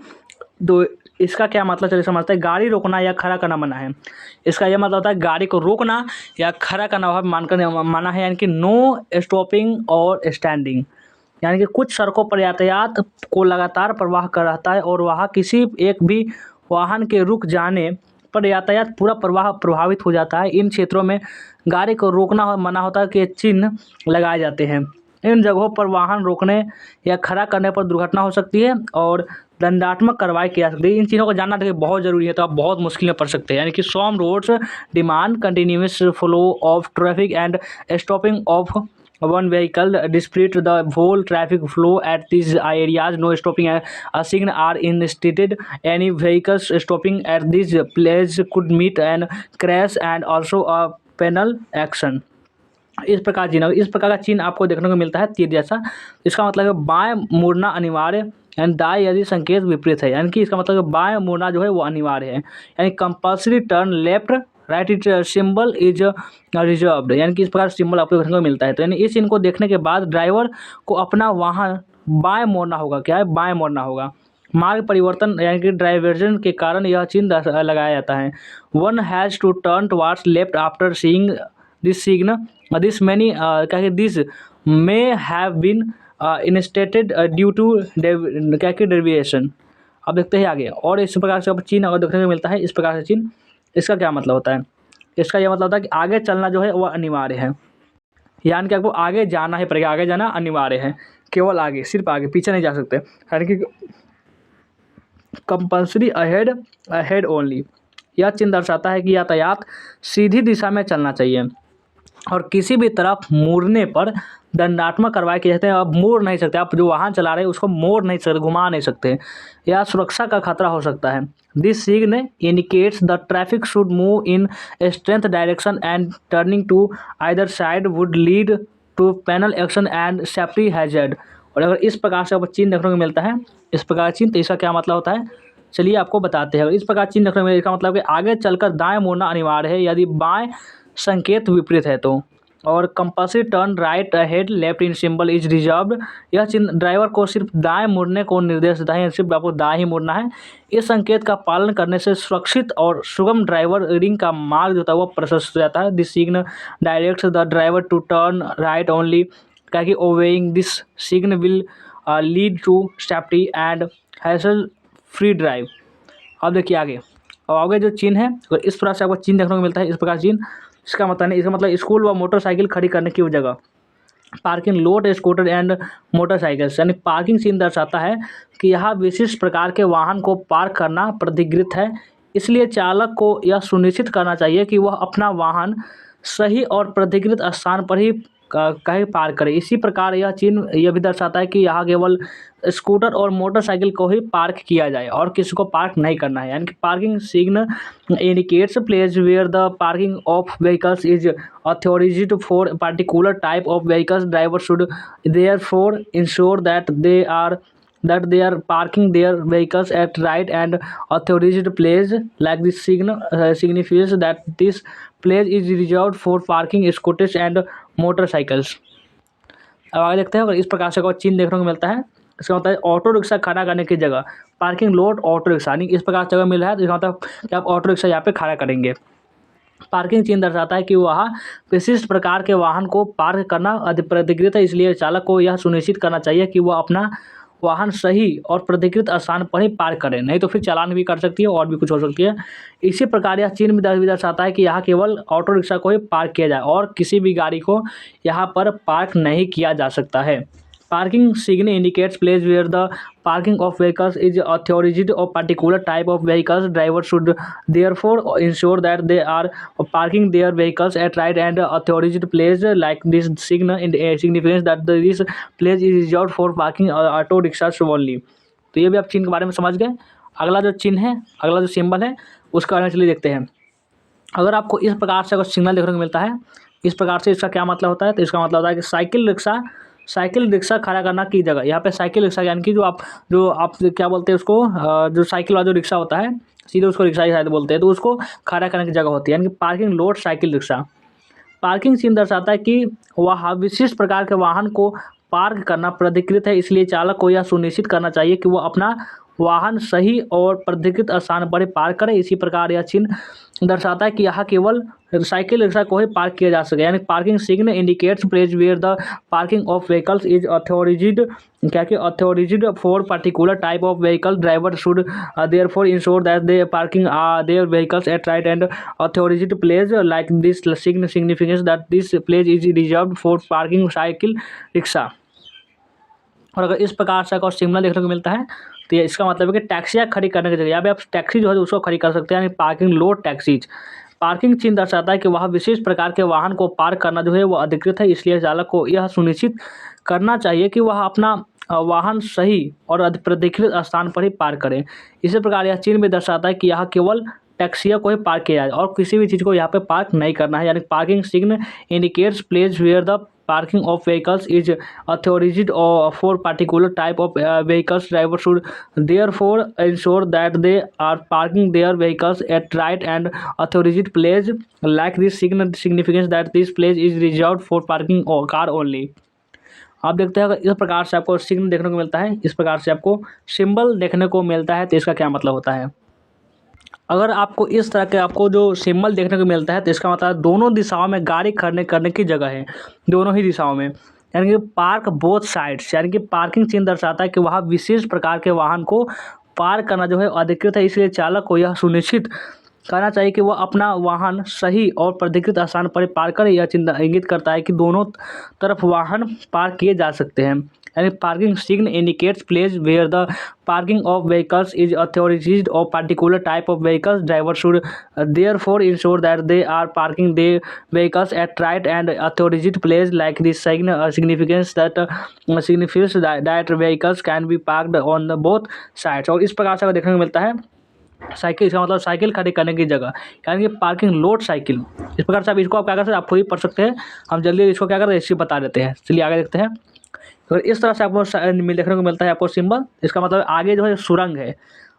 तो इसका क्या मतलब चलिए समझते हैं। गाड़ी रोकना या खड़ा करना मना है। इसका यह मतलब होता है गाड़ी को रोकना या खड़ा करना वहाँ माना है, यानी कि नो स्टॉपिंग और स्टैंडिंग। यानी कि कुछ सड़कों पर यातायात को लगातार प्रवाह कर रहता है और वहाँ किसी एक भी वाहन के रुक जाने पर यातायात पूरा प्रवाह प्रभावित हो जाता है। इन क्षेत्रों में गाड़ी को रोकना मना होता है कि चिन्ह लगाए जाते हैं। इन जगहों पर वाहन रोकने या खड़ा करने पर दुर्घटना हो सकती है और दंडात्मक कार्रवाई की जा सकती है। इन चीज़ों को जानना देखिए बहुत ज़रूरी है, तो आप बहुत मुश्किल में पड़ सकते हैं। यानी कि some roads demand continuous flow of traffic and stopping of one vehicle disrupt the whole traffic flow at these areas. No stopping sign are instated. Any vehicles stopping at this place could meet and crash and also a penal action. इस प्रकार का चिन्ह आपको देखने को मिलता है तीर जैसा। इसका मतलब है बाएं मुड़ना अनिवार्य, यानी दाएं यदि संकेत विपरीत है, यानी कि इसका मतलब है बाएं मुड़ना जो है वो अनिवार्य है। यानी compulsory turn left right it symbol is reserved, यानी कि इस प्रकार सिंबल आपको देखने को मिलता है। तो यानी इस चिन्ह को देखने के बाद ड्राइवर को अपना वाहन बाएं मोड़ना होगा। क्या है? बाएं मोड़ना होगा। मार्ग परिवर्तन यानी कि डाइवर्जन के कारण यह चिन्ह लगाया जाता है। One has to turn towards left after seeing this sign, this many this may have been instated due to deviation. अब देखते हैं आगे। और इस प्रकार से चिन्ह अगर देखने को मिलता है, इस प्रकार से चिन्ह, इसका क्या मतलब होता है? इसका यह मतलब होता है कि आगे चलना जो है वह अनिवार्य है, यानी कि आपको आगे जाना ही पड़ेगा। आगे जाना अनिवार्य है, केवल आगे, सिर्फ आगे, पीछे नहीं जा सकते। यानी कि कंपल्सरी अहेड ओनली। यह चिन्ह दर्शाता है कि यातायात सीधी दिशा में चलना चाहिए और किसी भी तरफ मुड़ने पर दंडात्मक कार्रवाई की जाती है। आप मोड़ नहीं सकते, आप जो वाहन चला रहे हैं उसको मोड़ नहीं सकते, घुमा नहीं सकते, या सुरक्षा का खतरा हो सकता है। This sign indicates the traffic should move in straight direction and turning to either side would lead to penal action and safety hazard. और अगर इस प्रकार से आपको चिन्ह देखने को मिलता है, इस प्रकार चिन्ह, तो इसका क्या मतलब होता है चलिए आपको बताते हैं। इस प्रकार चिन्ह देखने को मिलता है, इसका मतलब कि आगे चलकर दाएं मोड़ना अनिवार्य है यदि बाएं संकेत विपरीत है तो। और compulsory turn right ahead left in symbol is reserved. यह चिन्ह ड्राइवर को सिर्फ दाएं मुड़ने को निर्देश देता है, सिर्फ आपको दाएं ही मुड़ना है। इस संकेत का पालन करने से सुरक्षित और सुगम ड्राइवरिंग का मार्ग जो होता है वो प्रशस्त हो जाता है। This sign directs the driver to turn right only, ताकि obeying this sign will lead to safety and hassle free drive. अब देखिए आगे, और आगे जो चिन्ह है अगर इस प्रकार से आपको चिन्ह देखने को मिलता है, इस प्रकार चिन्ह, इसका मतलब नहीं, इसका मतलब स्कूल व मोटरसाइकिल खड़ी करने की जगह, parking lot scooter and motorcycles, यानी पार्किंग चिन्ह दर्शाता है कि यहाँ विशिष्ट प्रकार के वाहन को पार्क करना प्रतिगृहित है, इसलिए चालक को यह सुनिश्चित करना चाहिए कि वह अपना वाहन सही और प्रतिगृहित स्थान पर ही कहीं पार्क करे। इसी प्रकार यह चिन्ह यह भी दर्शाता है कि यहाँ केवल स्कूटर और मोटरसाइकिल को ही पार्क किया जाए और किसी को पार्क नहीं करना है। यानी कि parking sign indicates place where the parking of vehicles is authorised for particular type of vehicles. Driver should therefore ensure that they are parking their vehicles at right and authorized place, like this signifies that this place is reserved for parking scooters and motorcycles। अब आगे देखते हैं, अगर इस प्रकार से चिन्ह देखने को मिलता है, इसका मतलब है ऑटो रिक्शा खड़ा करने की जगह, पार्किंग लोट ऑटो रिक्शा, यानी इस प्रकार से जगह मिल रहा है तो इसका मतलब कि आप ऑटो रिक्शा यहाँ पे खड़ा करेंगे। पार्किंग चिन्ह दर्शाता है कि वह विशिष्ट प्रकार के वाहन को पार्क करना प्रतिगृहित है, इसलिए चालक को यह सुनिश्चित करना चाहिए कि वह अपना वाहन सही और प्रतिगृहित स्थान पर ही पार्क करें, नहीं तो फिर चालान भी कर सकती है और भी कुछ हो सकती है। इसी प्रकार यह चिन्ह भी दर्शाता है कि यहाँ केवल ऑटो रिक्शा को ही पार्क किया जाए और किसी भी गाड़ी को यहाँ पर पार्क नहीं किया जा सकता है। Parking sign indicates place where the parking of vehicles is authorised of particular type of vehicles. Driver should therefore ensure that they are parking their vehicles at right and authorised place, like this sign significance that this place is reserved for parking auto rickshaws only. तो ये भी आप चिन्ह के बारे में समझ गए। अगला जो चिन्ह है, अगला जो सिंबल है उसके बारे में चलिए देखते हैं। अगर आपको इस प्रकार से अगर सिग्नल देखने को मिलता है, इस प्रकार से, इसका क्या मतलब होता है, तो इसका मतलब होता है कि साइकिल रिक्शा खड़ा करना की जगह, यहाँ पे साइकिल रिक्शा यानी कि जो आप क्या बोलते हैं उसको, जो साइकिल वाला जो रिक्शा होता है, सीधे उसको रिक्शा ही शायद बोलते हैं, तो उसको खड़ा करने की जगह होती है, यानी कि parking lot cycle rickshaw. Parking चिन्ह दर्शाता है कि वह विशिष्ट प्रकार के वाहन को पार्क करना प्रतिगृहित है, इसलिए चालक को यह सुनिश्चित करना चाहिए कि वह अपना वाहन सही और प्रतिगृहित स्थान पर ही पार्क करे। इसी प्रकार यह चिन्ह दर्शाता है कि यहाँ केवल साइकिल रिक्शा को ही पार्क किया जा सके, यानी parking sign indicates place where the parking of vehicles is authorised for particular type of vehicle. Driver should therefore ensure that they parking their vehicles at right and authorised place, like this sign significance that this place is reserved for parking cycle rickshaw. और अगर इस प्रकार से अगर सिग्नल देखने को मिलता है तो ये इसका मतलब है कि टैक्सियाँ खड़ी करने की जगह, यहाँ पे आप टैक्सी जो है उसको खड़ी कर सकते हैं, यानी पार्किंग लोट टैक्सीज। पार्किंग चिन्ह दर्शाता है कि वह विशिष्ट प्रकार के वाहन को पार्क करना जो है वो अधिकृत है, इसलिए चालक को यह सुनिश्चित करना चाहिए कि वह अपना वाहन सही और प्रतिकृत स्थान पर ही पार्क करें। इसी प्रकार यह चिन्ह भी दर्शाता है कि यहाँ केवल टैक्सियों को ही पार्क किया जाए और किसी भी चीज़ को यहाँ पे पार्क नहीं करना है, यानी parking sign indicates place where the parking of vehicles is authorized for particular type of vehicles. Driver should therefore ensure that they are parking their vehicles at right and authorized place, like this significance that this place is reserved for parking car only। आप देखते हैं अगर इस प्रकार से आपको सिग्नल देखने को मिलता है, इस प्रकार से आपको सिंबल देखने को मिलता है, तो इसका क्या मतलब होता है। अगर आपको इस तरह के आपको जो सिंबल देखने को मिलता है तो इसका मतलब दोनों दिशाओं में गाड़ी खड़े करने की जगह है, दोनों ही दिशाओं में, यानी कि पार्क बोथ साइड्स, यानी कि पार्किंग चिन्ह दर्शाता है कि वहाँ विशिष्ट प्रकार के वाहन को पार्क करना जो है अधिकृत है, इसलिए चालक को यह सुनिश्चित करना चाहिए कि वह अपना वाहन सही और प्रतिकृत स्थान पर पार्क करे। यह चिन्ह इंगित करता है कि दोनों तरफ वाहन पार्क किए जा सकते हैं, यानी parking sign indicates place where the parking of vehicles is authorised of particular type of vehicles. Driver should therefore ensure that they are parking they vehicles at right and authorised place, like this significance that vehicles can be parked on the both sides. और इस प्रकार से देखने को मिलता है साइकिल, इसका मतलब साइकिल खड़ी करने की जगह, यानी कि पार्किंग लोड साइकिल। इस प्रकार से आप इसको आप क्या कर सकते हैं, आप खुद ही पढ़ सकते हैं, हम जल्दी इसको क्या करते हैं इससे बता देते हैं। चलिए आगे देखते हैं। तो इस तरह से आपको देखने को मिलता है आपको सिंबल, इसका मतलब आगे जो है सुरंग है,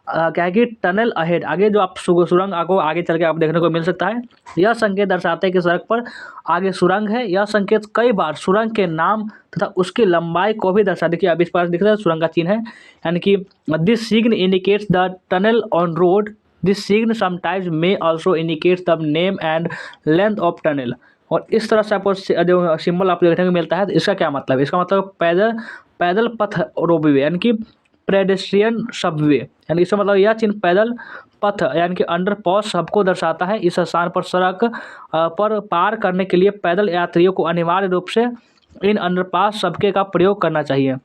क्या है कि टनल अहेड, आगे जो आप सुरंग आपको आगे चल के आप देखने को मिल सकता है। यह संकेत दर्शाता है कि सड़क पर आगे सुरंग है। यह संकेत कई बार सुरंग के नाम तथा उसकी लंबाई को भी दर्शा, देखिए अब इस पास दिख रहा है सुरंग का चिन्ह है, यानी कि this sign indicates the tunnel on road. This sign sometimes may also indicates the name and length of tunnel. और इस तरह से आपको जो सिंबल आपको देखने को मिलता है, तो इसका क्या मतलब है? इसका मतलब पैदल पैदल पथ रोपवे, यानी कि पेडेस्ट्रियन सबवे, यानी इसका मतलब यह चिन्ह पैदल पथ यानी कि अंडर पास सबको दर्शाता है। इस स्थान पर सड़क पर पार करने के लिए पैदल यात्रियों को अनिवार्य रूप से इन अंडरपास सबके का प्रयोग करना चाहिए।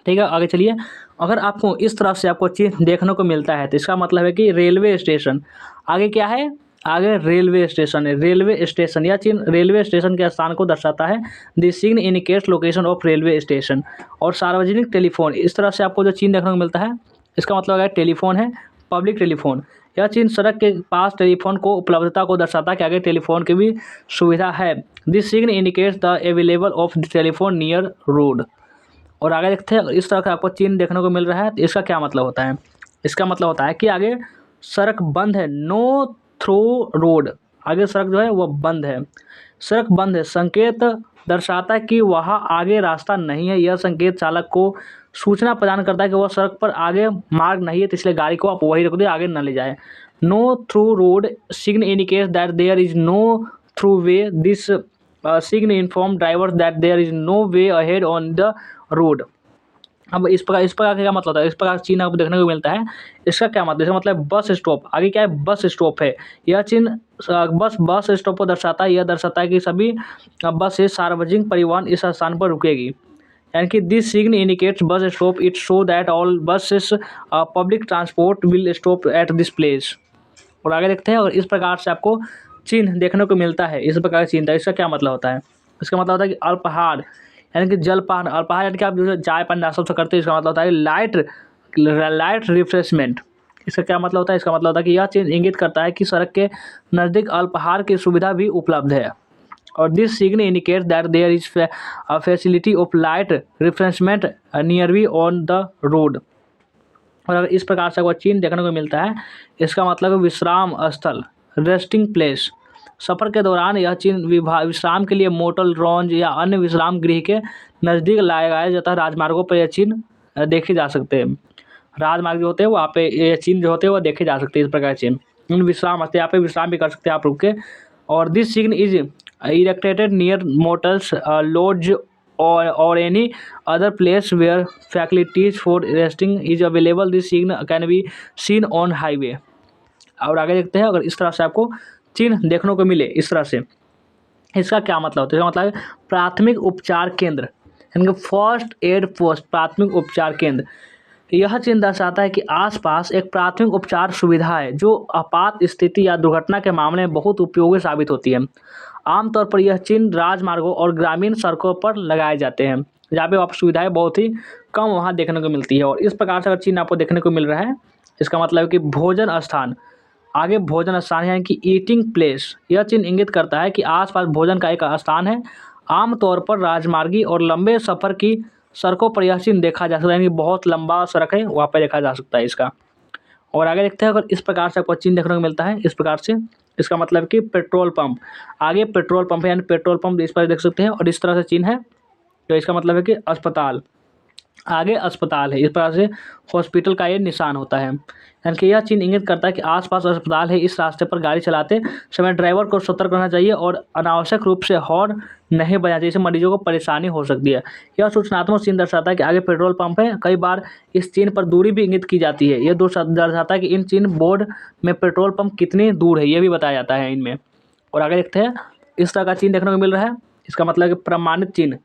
ठीक है, आगे चलिए। अगर आपको इस तरह से आपको चिन्ह देखने को मिलता है, तो इसका मतलब है कि रेलवे स्टेशन। आगे क्या है? आगे रेलवे स्टेशन है। रेलवे स्टेशन, यह चिन्ह रेलवे स्टेशन के स्थान को दर्शाता है। This sign indicates location of railway station. और सार्वजनिक टेलीफोन, इस तरह से आपको जो चिन्ह देखने को मिलता है, इसका मतलब है टेलीफोन है, पब्लिक टेलीफोन। यह चिन्ह सड़क के पास टेलीफोन को उपलब्धता को दर्शाता है कि आगे टेलीफोन की भी सुविधा है। This sign indicates the available of telephone near road. और आगे देखते हैं, इस तरह का आपको चिन्ह देखने को मिल रहा है, तो इसका क्या मतलब होता है? इसका मतलब होता है कि आगे सड़क बंद है, नो थ्रू रोड। आगे सड़क जो है वो बंद है, सड़क बंद है, संकेत दर्शाता है कि वहाँ आगे रास्ता नहीं है। यह संकेत चालक को सूचना प्रदान करता है कि वह सड़क पर आगे मार्ग नहीं है, तो इसलिए गाड़ी को आप वही रोक दे, आगे न ले जाए। No through road sign indicates that there is no through way. This sign inform drivers that there is no way ahead on the road. अब इस प्रकार का क्या मतलब होता है? इस प्रकार चिन्ह आपको देखने को मिलता है, इसका क्या मतलब? इसका मतलब बस स्टॉप। आगे क्या है? बस स्टॉप है। यह चिन्ह बस स्टॉप को दर्शाता है। यह दर्शाता है कि सभी बस से सार्वजनिक परिवहन इस स्थान पर रुकेगी, यानी कि this sign indicates bus stop. It show that all buses public transport will stop at this place. और आगे देखते हैं, और इस प्रकार से आपको चिन्ह देखने को मिलता है। इस प्रकार का चिन्ह था, इसका क्या मतलब होता है? इसका मतलब होता है कि अल्पाहार, यानी कि जलपान। अल्पाहार यानी कि आप जो चाय पानी नाश्ता से करते हैं, इसका मतलब होता है लाइट रिफ्रेशमेंट। इसका क्या मतलब होता है? इसका मतलब होता है कि यह चिन्ह इंगित करता है कि सड़क के नज़दीक अल्पाहार की सुविधा भी उपलब्ध है। और this sign indicates that there is facility of light refreshment nearly on the road. और अगर इस प्रकार से आपको चिन्ह देखने को मिलता है, इसका मतलब है विश्राम स्थल, रेस्टिंग प्लेस। सफ़र के दौरान यह चिन्ह विश्राम के लिए मोटल लॉन्ज या अन्य विश्राम गृह के नज़दीक लगाया जाता है। राजमार्गों पर यह चिन्ह देखे जा सकते हैं। राजमार्ग जो होते हैं वहाँ पे ये चिन्ह जो होते हैं वो देखे जा सकते हैं। इस प्रकार के चिन्ह इन विश्राम स्थल, यहाँ पे विश्राम भी कर सकते हैं आप रुक के। और this sign is erected near motels lodge or any other place where facilities for resting is available. This sign can be seen on highway। और आगे देखते हैं, अगर इस तरह से आपको चिन्ह देखने को मिले इस तरह से, इसका क्या मतलब होता है? इसका मतलब है प्राथमिक उपचार केंद्र, यानी कि फर्स्ट एड पोस्ट, प्राथमिक उपचार केंद्र। यह चिन्ह दर्शाता है कि आसपास एक प्राथमिक उपचार सुविधा है जो आपात स्थिति या दुर्घटना के मामले में बहुत उपयोगी साबित होती है। आमतौर पर यह चिन्ह राजमार्गों और ग्रामीण सड़कों पर लगाए जाते हैं, जहाँ पे आपको सुविधाएं बहुत ही कम वहाँ देखने को मिलती है। और इस प्रकार से अगर चिन्ह आपको देखने को मिल रहा है, इसका मतलब है कि भोजन स्थान। आगे भोजन स्थान है, यानी कि ईटिंग प्लेस। यह चिन्ह इंगित करता है कि आसपास भोजन का एक स्थान है। आमतौर पर राजमार्गी और लंबे सफ़र की सड़कों पर यह चिन्ह देखा जा सकता है, यानी कि बहुत लंबा सड़क है वहाँ पर देखा जा सकता है इसका। और आगे देखते हैं, अगर इस प्रकार से आपको चिन्ह देखने को मिलता है इस प्रकार से, इसका मतलब कि पेट्रोल पंप। आगे पेट्रोल पंप है, यानी पेट्रोल पंप इस पर देख सकते हैं। और इस तरह से चिन्ह है, तो इसका मतलब है कि अस्पताल। आगे अस्पताल है, इस प्रकार से हॉस्पिटल का ये निशान होता है, यानी कि यह चिन्ह इंगित करता है कि आसपास अस्पताल है। इस रास्ते पर गाड़ी चलाते समय ड्राइवर को सतर्क रहना चाहिए और अनावश्यक रूप से हॉर्न नहीं बजाना चाहिए, इससे मरीजों को परेशानी हो सकती है। यह सूचनात्मक चिन्ह दर्शाता है कि आगे पेट्रोल पंप है। कई बार इस चिन्ह पर दूरी भी इंगित की जाती है। यह दर्शाता है कि इन चिन्ह बोर्ड में पेट्रोल पंप कितनी दूर है, यह भी बताया जाता है इनमें। और आगे देखते हैं, इस तरह का चिन्ह देखने को मिल रहा है, इसका मतलब है प्रमाणित चिन्ह,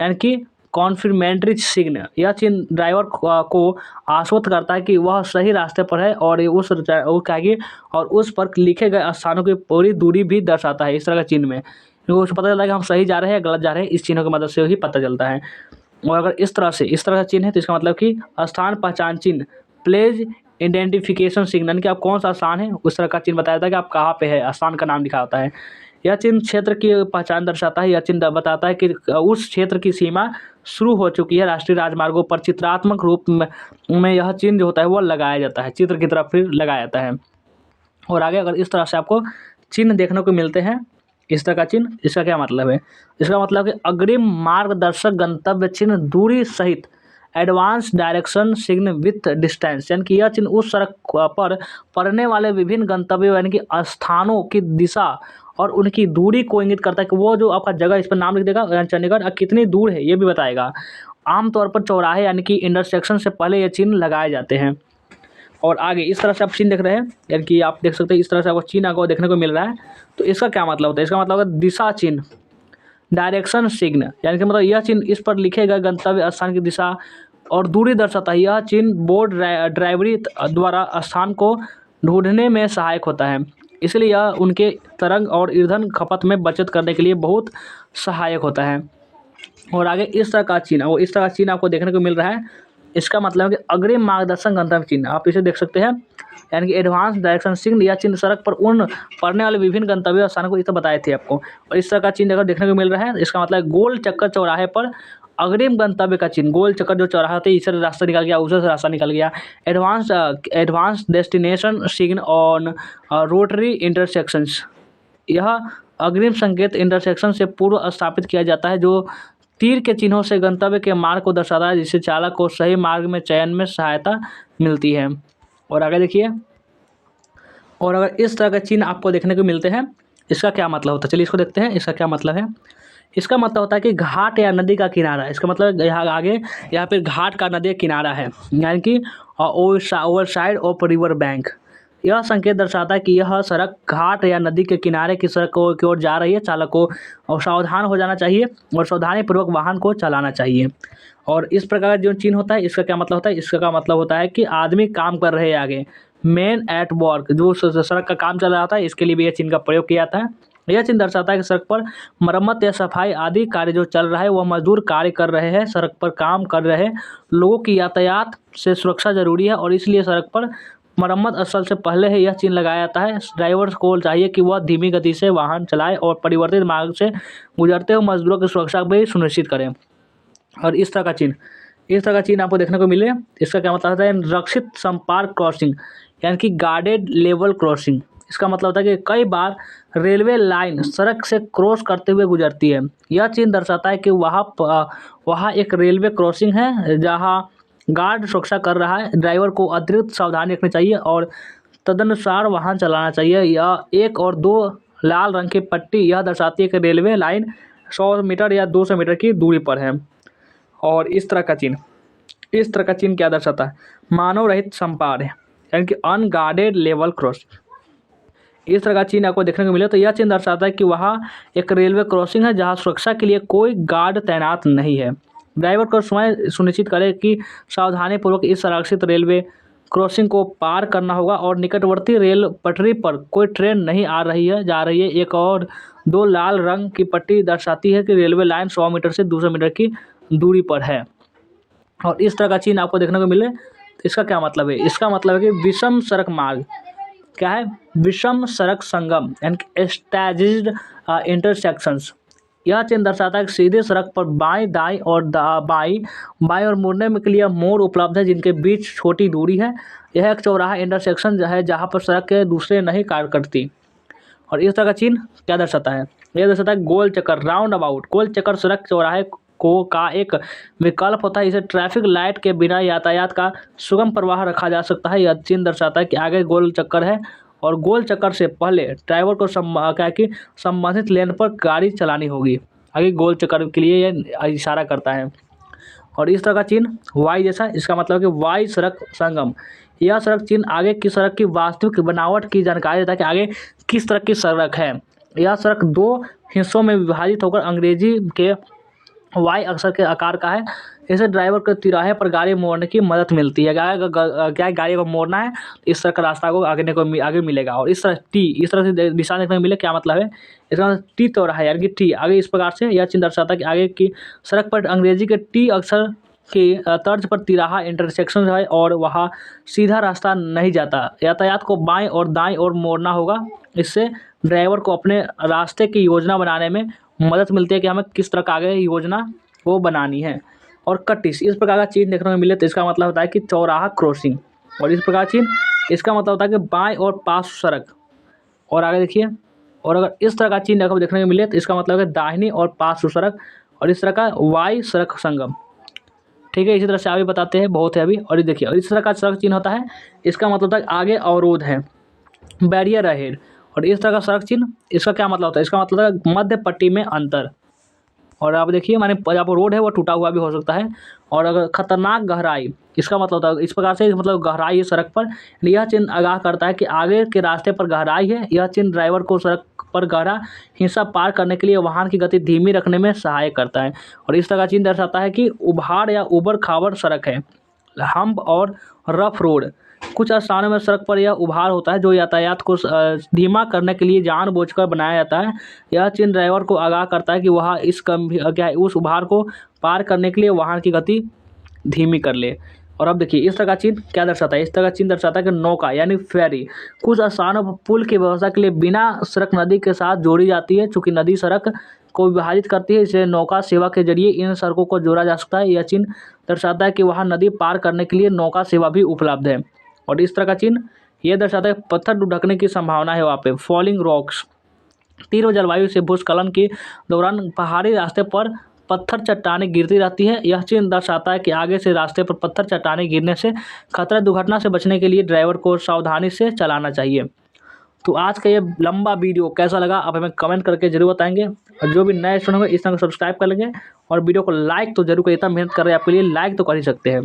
यानी कि कॉन्फर्मेटरी सिग्न। यह चिन्ह ड्राइवर को आश्वस्त करता है कि वह सही रास्ते पर है और उस पर लिखे गए स्थानों की पूरी दूरी भी दर्शाता है। इस तरह का चिन्ह में उसे पता चलता है कि हम सही जा रहे हैं या गलत जा रहे हैं, इस चिन्हों की मदद से ही पता चलता है। और अगर इस तरह का चिन्ह है, तो इसका मतलब कि स्थान पहचान चिन्ह, प्लेस आइडेंटिफिकेशन सिग्नल, कि आप कौन सा स्थान है उस तरह का चिन्ह बताया जाता है कि आप कहाँ पे है, स्थान का नाम लिखा होता है। यह चिन्ह क्षेत्र की पहचान दर्शाता है। यह चिन्ह बताता है कि उस क्षेत्र की सीमा शुरू हो चुकी है। राष्ट्रीय राजमार्गों पर चित्रात्मक रूप में यह चिन्ह जो होता है वो लगाया जाता है, चित्र की तरफ फिर लगाया जाता है। और आगे अगर इस तरह से आपको चिन्ह देखने को मिलते हैं, इस तरह का चिन्ह, इसका क्या मतलब है? इसका मतलब कि अग्रिम मार्गदर्शक गंतव्य चिन्ह दूरी सहित advance direction sign with distance, यानी कि यह चिन्ह उस सड़क पर पड़ने वाले विभिन्न गंतव्यों यानी कि स्थानों की दिशा और उनकी दूरी को इंगित करता है कि वो जो आपका जगह, इस पर नाम लिख देगा, यानी चंडीगढ़ कितनी दूर है ये भी बताएगा। आमतौर पर चौराहे यानी कि इंटरसेक्शन से पहले ये चिन्ह लगाए जाते हैं। और आगे इस तरह से आप चिन्ह देख रहे हैं, यानी कि आप देख सकते हैं इस तरह से आपको चिन्ह आपको देखने को मिल रहा है। तो इसका क्या मतलब होता है? इसका मतलब है दिशा चिन्ह, डायरेक्शन सिग्न, यानी कि मतलब यह चिन्ह इस पर लिखे गए गंतव्य स्थान की दिशा और दूरी दर्शाता है। यह चिन्ह बोर्ड ड्राइवरी द्वारा स्थान को ढूंढने में सहायक होता है, इसलिए यह उनके तरंग और ईंधन खपत में बचत करने के लिए बहुत सहायक होता है। और आगे इस तरह का चिन्ह, वो इस तरह का चिन्ह आपको देखने को मिल रहा है। इसका मतलब है कि अग्रिम मार्गदर्शन गंतव्य चिन्ह, आप इसे देख सकते हैं, यानी कि एडवांस डायरेक्शन सिग्न। यह चिन्ह सड़क पर उन पड़ने वाले विभिन्न गंतव्य स्थानों को इसे बताए थे आपको। और इस तरह का चिन्ह अगर देखने को मिल रहा है, इसका मतलब गोल चक्कर चौराहे पर अग्रिम गंतव्य का चिन्ह, गोल चक्कर जो चौराहा होता है, इसे रास्ता निकल गया, उसे रास्ता निकल गया। Advance destination sign on rotary intersections, यह अग्रिम संकेत इंटरसेक्शन से पूर्व स्थापित किया जाता है, जो तीर के चिन्हों से गंतव्य के मार्ग को दर्शाता है, जिससे चालक को सही मार्ग में चयन में सहायता मिलती है। और आगे देखिए, और अगर इस तरह के चिन्ह आपको देखने को मिलते हैं, इसका क्या मतलब होता है? चलिए इसको देखते हैं, इसका क्या मतलब है। इसका मतलब होता है कि घाट या नदी का किनारा, इसका मतलब यहाँ आगे यहाँ पे घाट का नदी किनारा है, यानी कि over side of river bank. यह संकेत दर्शाता है कि यह सड़क घाट या नदी के किनारे की सड़क की ओर जा रही है। चालक को सावधान हो जाना चाहिए और सावधानीपूर्वक वाहन को चलाना चाहिए। और इस प्रकार का जो चिन्ह होता है, इसका क्या मतलब होता है? इसका मतलब होता है कि आदमी काम कर रहे हैं आगे, मैन एट वर्क, जो सड़क का काम चल रहा होता है, इसके लिए भी यह चिन्ह का प्रयोग किया जाता है। यह चिन्ह दर्शाता है कि सड़क पर मरम्मत या सफाई आदि कार्य जो चल रहा है, वह मजदूर कार्य कर रहे हैं। सड़क पर काम कर रहे लोगों की यातायात से सुरक्षा जरूरी है और इसलिए सड़क पर मरम्मत स्थल से पहले ही यह चिन्ह लगाया जाता है। ड्राइवर को चाहिए कि वह धीमी गति से वाहन चलाए और परिवर्तित मार्ग से गुजरते हुए मजदूरों की सुरक्षा भी सुनिश्चित करें। और इस तरह का चिन्ह आपको देखने को मिले, इसका क्या मतलब होता है? रक्षित संपर्क क्रॉसिंग, यानी कि गार्डेड लेवल क्रॉसिंग। इसका मतलब होता है कि कई बार रेलवे लाइन सड़क से क्रॉस करते हुए गुजरती है। यह चिन्ह दर्शाता है कि वहाँ एक रेलवे क्रॉसिंग है जहाँ गार्ड सुरक्षा कर रहा है। ड्राइवर को अतिरिक्त सावधानी रखनी चाहिए और तदनुसार वाहन चलाना चाहिए। यह 1 और 2 लाल रंग की पट्टी यह दर्शाती है कि रेलवे लाइन 100 मीटर या 200 मीटर की दूरी पर है। और इस तरह का चिन्ह क्या दर्शाता है? मानव रहित संपार, यानी कि अनगार्डेड लेवल क्रॉस। इस तरह का चिन्ह आपको देखने को मिले तो यह चिन्ह दर्शाता है कि वहाँ एक रेलवे क्रॉसिंग है जहाँ सुरक्षा के लिए कोई गार्ड तैनात नहीं है। ड्राइवर को स्वयं सुनिश्चित करे कि सावधानीपूर्वक इस आरक्षित रेलवे क्रॉसिंग को पार करना होगा और निकटवर्ती रेल पटरी पर कोई ट्रेन नहीं आ रही है, जा रही है। 1 और 2 लाल रंग की पट्टी दर्शाती है कि रेलवे लाइन 100 मीटर से 200 मीटर की दूरी पर है। और इस तरह का चिन्ह आपको देखने को मिले तो इसका क्या मतलब है? इसका मतलब है कि विषम सड़क मार्ग, क्या है? विषम सड़क संगम, यानी कि स्टैज्ड इंटरसेक्शंस। यह चिन्ह दर्शाता है कि सीधे सड़क पर बाएं दाएं और बाएं और मुड़ने के लिए मोड़ उपलब्ध है जिनके बीच छोटी दूरी है। यह एक चौराहा इंटरसेक्शन है जहां पर सड़क के दूसरे नहीं कार करती। और इस तरह का चिन्ह क्या दर्शाता है? यह दर्शाता है गोल चक्कर, राउंड अबाउट। गोल चक्कर सड़क चौराहे का एक विकल्प होता है। इसे ट्रैफिक लाइट के बिना यातायात का सुगम प्रवाह रखा जा सकता है। यह चिन्ह दर्शाता है कि आगे गोल चक्कर है और गोल चक्कर से पहले ड्राइवर को क्या कि संबंधित लेन पर गाड़ी चलानी होगी। आगे गोल चक्कर के लिए यह इशारा करता है। और इस तरह का चिन्ह वाई जैसा, इसका मतलब कि वाई सड़क संगम। यह सड़क चिन्ह आगे की सड़क की वास्तविक बनावट की जानकारी देता है कि आगे किस तरह की सड़क है। यह सड़क 2 हिस्सों में विभाजित होकर अंग्रेजी के वाई अक्षर के आकार का है। इससे ड्राइवर को तिराहे पर गाड़ी मोड़ने की मदद मिलती है। क्या गाड़ी को मोड़ना है, इस तरह का रास्ता को आगे मिलेगा। और इस तरह से दिशा देखने को मिले, क्या मतलब है? इसका मतलब टी चौराहा, यानी कि टी आगे इस प्रकार से यह चिन्ह दर्शाता है कि आगे की सड़क पर अंग्रेजी के टी अक्षर की तर्ज पर तिराहा इंटरसेक्शन है और वहाँ सीधा रास्ता नहीं जाता। यातायात को बाएं और दाएं ओर मोड़ना होगा। इससे ड्राइवर को अपने रास्ते की योजना बनाने में मदद मिलती है कि हमें किस तरह का आगे योजना वो बनानी है। और कटिस इस प्रकार का चिन्ह देखने को मिले तो इसका मतलब होता है कि चौराहा क्रॉसिंग। और इस प्रकार चिन्ह इसका मतलब होता है कि बाएं और पास सड़क। और आगे देखिए, और अगर इस तरह का चिन्ह आपको देखने को मिले तो इसका मतलब है दाहिनी और पास सड़क। और इस तरह का वाई सड़क संगम। ठीक है, इसी तरह से आगे बताते हैं, बहुत है अभी। और ये देखिए, और इस तरह का सड़क चिन्ह होता है, इसका मतलब होता है आगे अवरोध है, बैरियर अहेड। और इस तरह का सड़क चिन्ह इसका क्या मतलब होता है, इसका मतलब है मध्य पट्टी में अंतर। और आप देखिए, माने यहाँ पर रोड है वो टूटा हुआ भी हो सकता है। और अगर खतरनाक गहराई, इसका मतलब होता है इस प्रकार से, मतलब गहराई है सड़क पर। यह चिन्ह आगाह करता है कि आगे के रास्ते पर गहराई है। यह चिन्ह ड्राइवर को सड़क पर गहरा हिस्सा पार करने के लिए वाहन की गति धीमी रखने में सहायक करता है। और इस तरह का चिन्ह दर्शाता है कि उभाड़ या उबड़ खाबड़ सड़क है, हम्प और रफ रोड। कुछ स्थानों में सड़क पर यह उभार होता है जो यातायात को धीमा करने के लिए जानबूझकर बनाया जाता है। यह चिन्ह ड्राइवर को आगाह करता है कि वह उस उभार को पार करने के लिए वाहन की गति धीमी कर ले। और अब देखिए, इस तरह का चिन्ह क्या दर्शाता है, इस तरह का चिन्ह दर्शाता है कि नौका यानी फेरी कुछ स्थानों पर पुल की व्यवस्था के लिए बिना सड़क नदी के साथ जोड़ी जाती है। चूँकि नदी सड़क को विभाजित करती है, इसलिए नौका सेवा के जरिए इन सड़कों को जोड़ा जा सकता है। यह चिन्ह दर्शाता है कि वहाँ नदी पार करने के लिए नौका सेवा भी उपलब्ध है। और इस तरह का चिन्ह ये दर्शाता है पत्थर ढकने की संभावना है वहाँ पे, फॉलिंग रॉक्स। तीव्र जलवायु से भूस्खलन के दौरान पहाड़ी रास्ते पर पत्थर चट्टानें गिरती रहती है। यह चिन्ह दर्शाता है कि आगे से रास्ते पर पत्थर चट्टानें गिरने से खतरा, दुर्घटना से बचने के लिए ड्राइवर को सावधानी से चलाना चाहिए। तो आज का ये लंबा वीडियो कैसा लगा आप हमें कमेंट करके जरूर बताएंगे। और जो भी नए स्टूडेंट होंगे इस तरह सब्सक्राइब कर लेंगे और वीडियो को लाइक तो जरूर करिए, इतना मेहनत कर रहे हैं आपके लिए, लाइक तो कर ही सकते हैं।